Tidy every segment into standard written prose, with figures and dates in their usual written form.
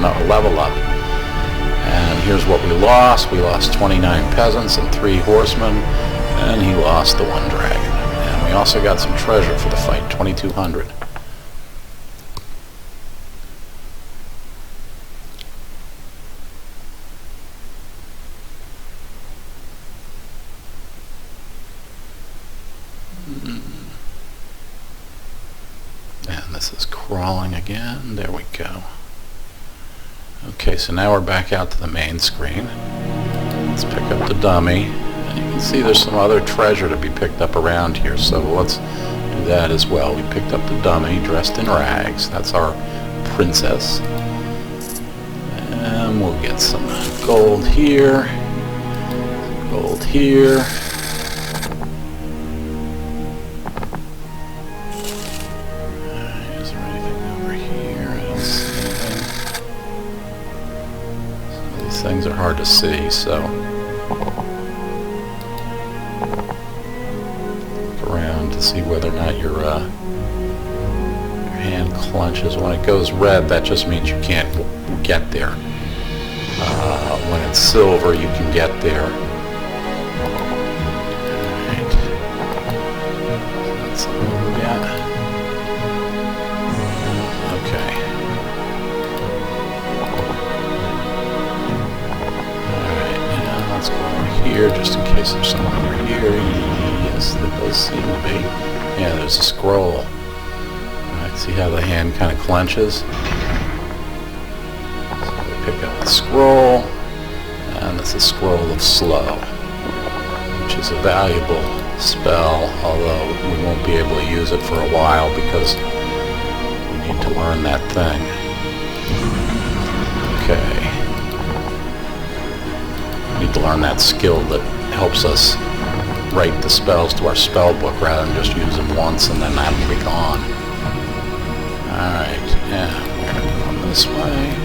no, level up. And here's what we lost. We lost 29 peasants and 3 horsemen, and he lost the 1 dragon. And we also got some treasure for the fight, 2,200. And this is crawling again. There we go. Okay, so now we're back out to the main screen. Let's pick up the dummy. And you can see there's some other treasure to be picked up around here, so let's do that as well. We picked up the dummy dressed in rags. That's our princess. And we'll get some gold here. Gold here. Is there anything over here? I don't see anything. Some of these things are hard to see, so look around to see whether or not your hand clenches. When it goes red, that just means you can't get there. When it's silver, you can get there. Alright. That's all we got. Okay. Alright, now let's go over here just in case there's someone over here. Yes, there does seem to be. Yeah, there's a scroll. Alright, see how the hand kind of clenches? Pick up the scroll, and it's a scroll of slow, which is a valuable spell, although we won't be able to use it for a while because we need to learn that thing. Okay. We need to learn that skill that helps us write the spells to our spell book rather than just use them once and then have them be gone. Alright, yeah, we're going this way.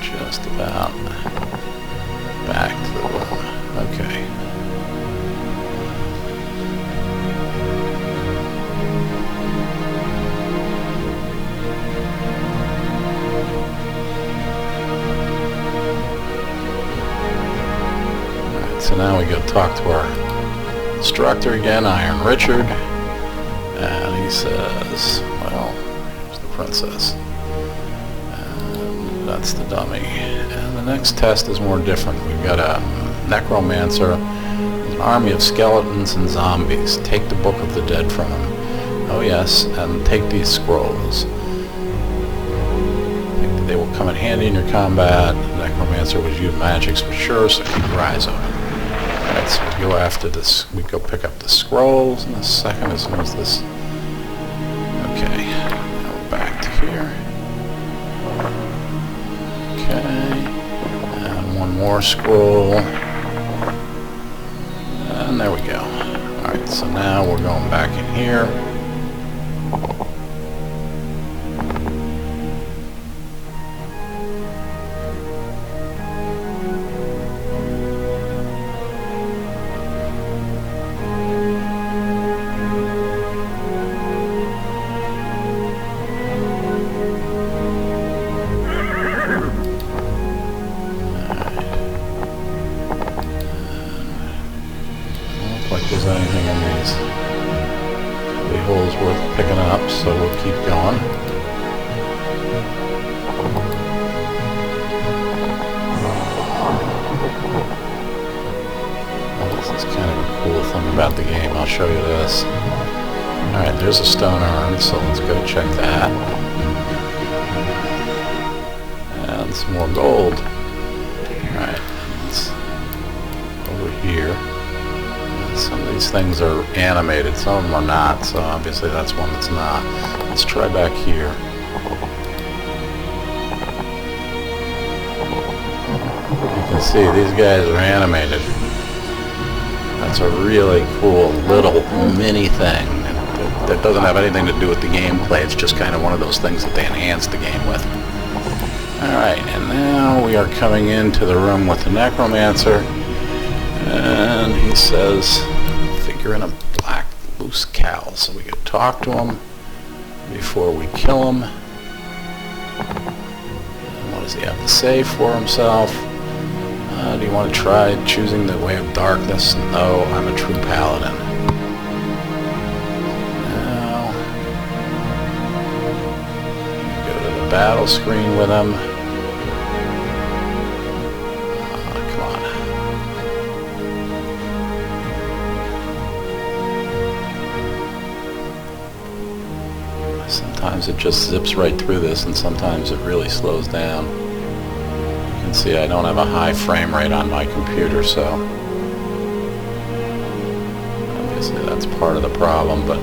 Just about back to the room. Okay. Alright, so now we go talk to our instructor again, Iron Richard, and he says, well, here's the princess. That's the dummy. And the next test is more different. We've got a necromancer, an army of skeletons and zombies. Take the Book of the Dead from him. Oh yes, and take these scrolls. They will come in handy in your combat. The necromancer was used magics for sure, so keep your eyes open. Alright, so we go after this. We go pick up the scrolls in a second as soon as this. Okay, now we're back to here. Okay, and one more scroll, and there we go. Alright, so now we're going back in here. There's anything in these holes worth picking up, so we'll keep going. Well, this is kind of a cool thing about the game. I'll show you this. Alright, there's a stone urn, so let's go check that. And some more gold. Alright, it's over here. Some of these things are animated, some of them are not, so obviously that's one that's not. Let's try back here. You can see these guys are animated. That's a really cool little mini thing that doesn't have anything to do with the gameplay. It's just kind of one of those things that they enhance the game with. Alright, and now we are coming into the room with the necromancer. And he says, you're in a black loose cowl, so we could talk to him before we kill him. And what does he have to say for himself? Do you want to try choosing the way of darkness? No, I'm a true paladin. Now, go to the battle screen with him. Come on. Sometimes it just zips right through this, and sometimes it really slows down. You can see I don't have a high frame rate on my computer, so obviously that's part of the problem. But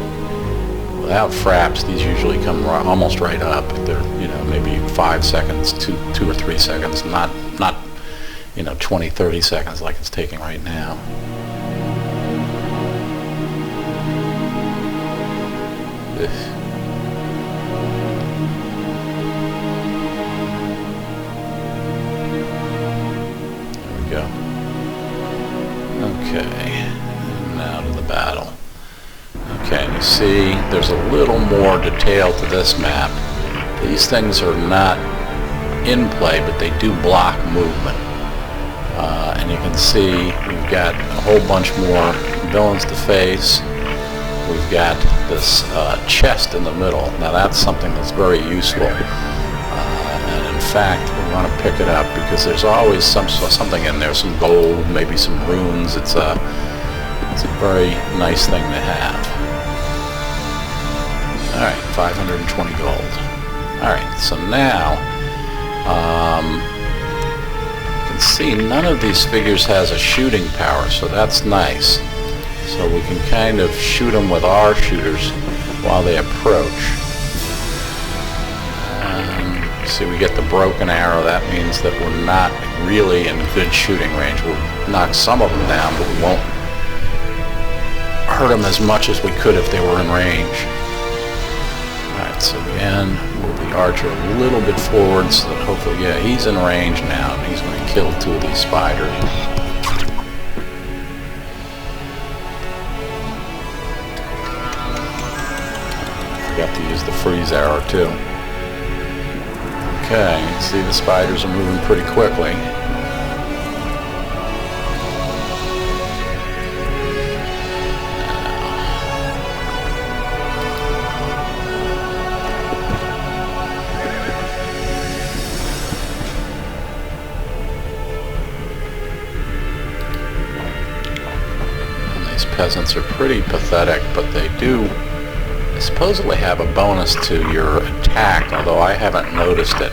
without fraps, these usually come almost right up. They're, you know, maybe 5 seconds, 2 or 3 seconds, not 20, 30 seconds like it's taking right now. Ugh. Go. Okay, and now to the battle. Okay, and you see there's a little more detail to this map. These things are not in play, but they do block movement. And you can see we've got a whole bunch more villains to face. We've got this chest in the middle. Now that's something that's very useful. And in fact, we want to pick it up because there's always something in there, some gold, maybe some runes. It's a very nice thing to have. All right, 520 gold. All right, so now you can see none of these figures has a shooting power, so that's nice. So we can kind of shoot them with our shooters while they approach. See, we get the broken arrow. That means that we're not really in good shooting range. We'll knock some of them down, but we won't hurt them as much as we could if they were in range. Alright, so again, move the archer a little bit forward so that hopefully, yeah, he's in range now, and he's going to kill 2 of these spiders. Forgot to use the freeze arrow too. Okay, you can see the spiders are moving pretty quickly. And these peasants are pretty pathetic, but they do supposedly have a bonus to your attack, although I haven't noticed it.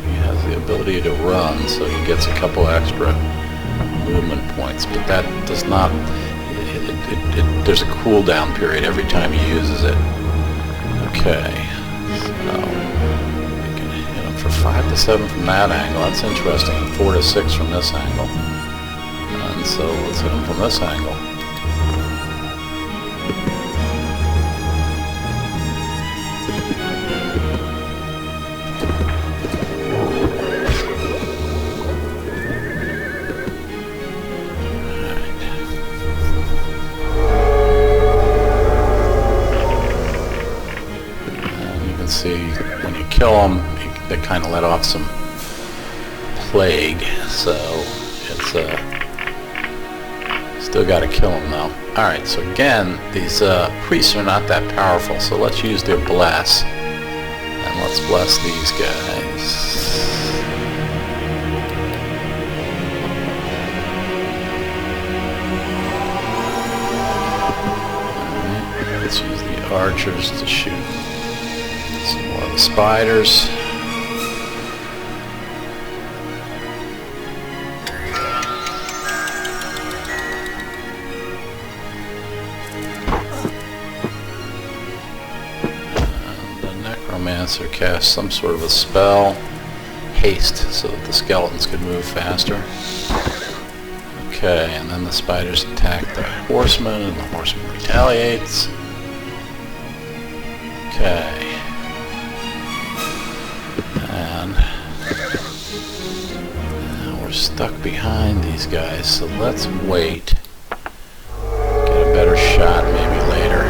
He has the ability to run, so he gets a couple extra movement points, but that does not... there's a cooldown period every time he uses it. Okay, so we can hit him for 5 to 7 from that angle. That's interesting. 4 to 6 from this angle. And so let's hit him from this angle. See, when you kill them, they kind of let off some plague, so it's still got to kill them though. Alright, so again, these priests are not that powerful, so let's use their bless, and let's bless these guys. Alright, let's use the archers to shoot some more of the spiders. And the necromancer casts some sort of a spell, haste, so that the skeletons can move faster. Okay, and then the spiders attack the horseman, and the horseman retaliates. Okay. And now we're stuck behind these guys, so let's wait. Get a better shot maybe later.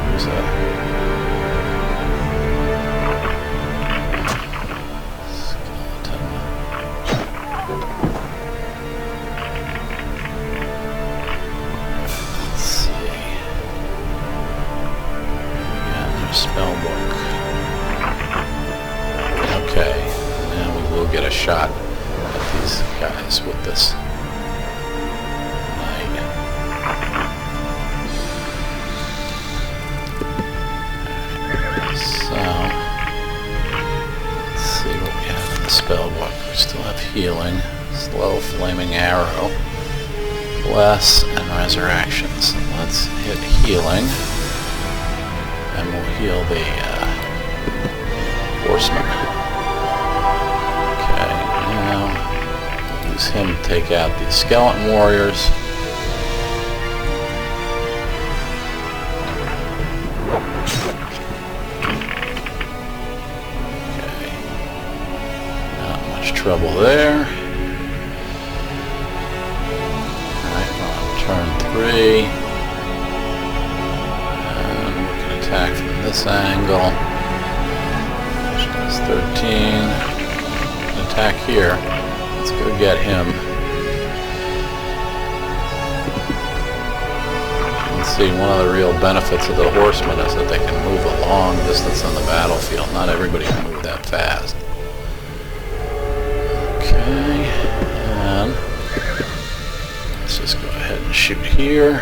There's a skeleton. Let's see. Spell book. Okay, now we will get a shot at these guys with this knight. So, let's see what we have in the spell book. We still have healing, slow flaming arrow, bless, and resurrections. Let's hit healing. And we'll heal the horseman. Okay, now we'll use him to take out these skeleton warriors. Okay, not much trouble there. Alright, we're on turn 3. Attack from this angle. Which does 13. Attack here. Let's go get him. You can see one of the real benefits of the horsemen is that they can move a long distance on the battlefield. Not everybody can move that fast. Okay, and let's just go ahead and shoot here.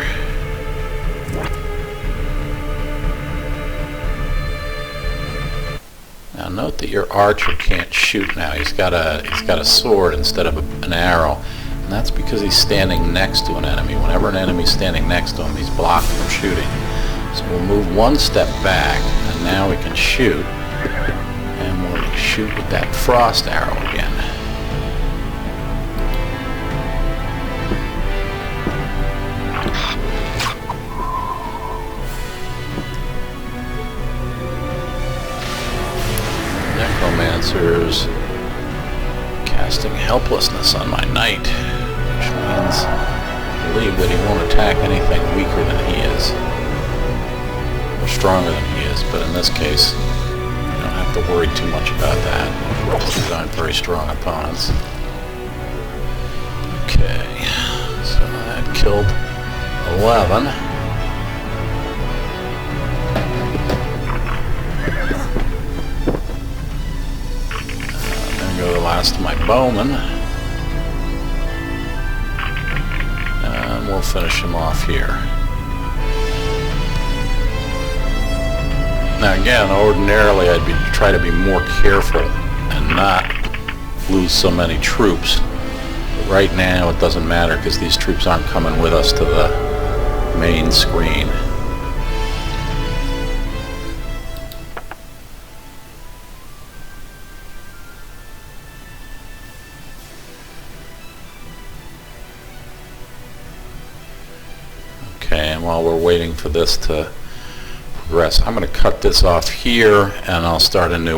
Now note that your archer can't shoot now. He's got a sword instead of an arrow, and that's because he's standing next to an enemy. Whenever an enemy's standing next to him, he's blocked from shooting. So we'll move one step back, and now we can shoot, and we'll shoot with that frost arrow again. Necromancers casting helplessness on my knight, which means I believe that he won't attack anything weaker than he is, or stronger than he is, but in this case you don't have to worry too much about that. These aren't very strong opponents. Okay, so that killed 11. The last of my bowmen, and we'll finish him off here. Now again, ordinarily I'd try to be more careful and not lose so many troops, but right now it doesn't matter because these troops aren't coming with us to the main screen. Okay, and while we're waiting for this to progress, I'm going to cut this off here and I'll start a new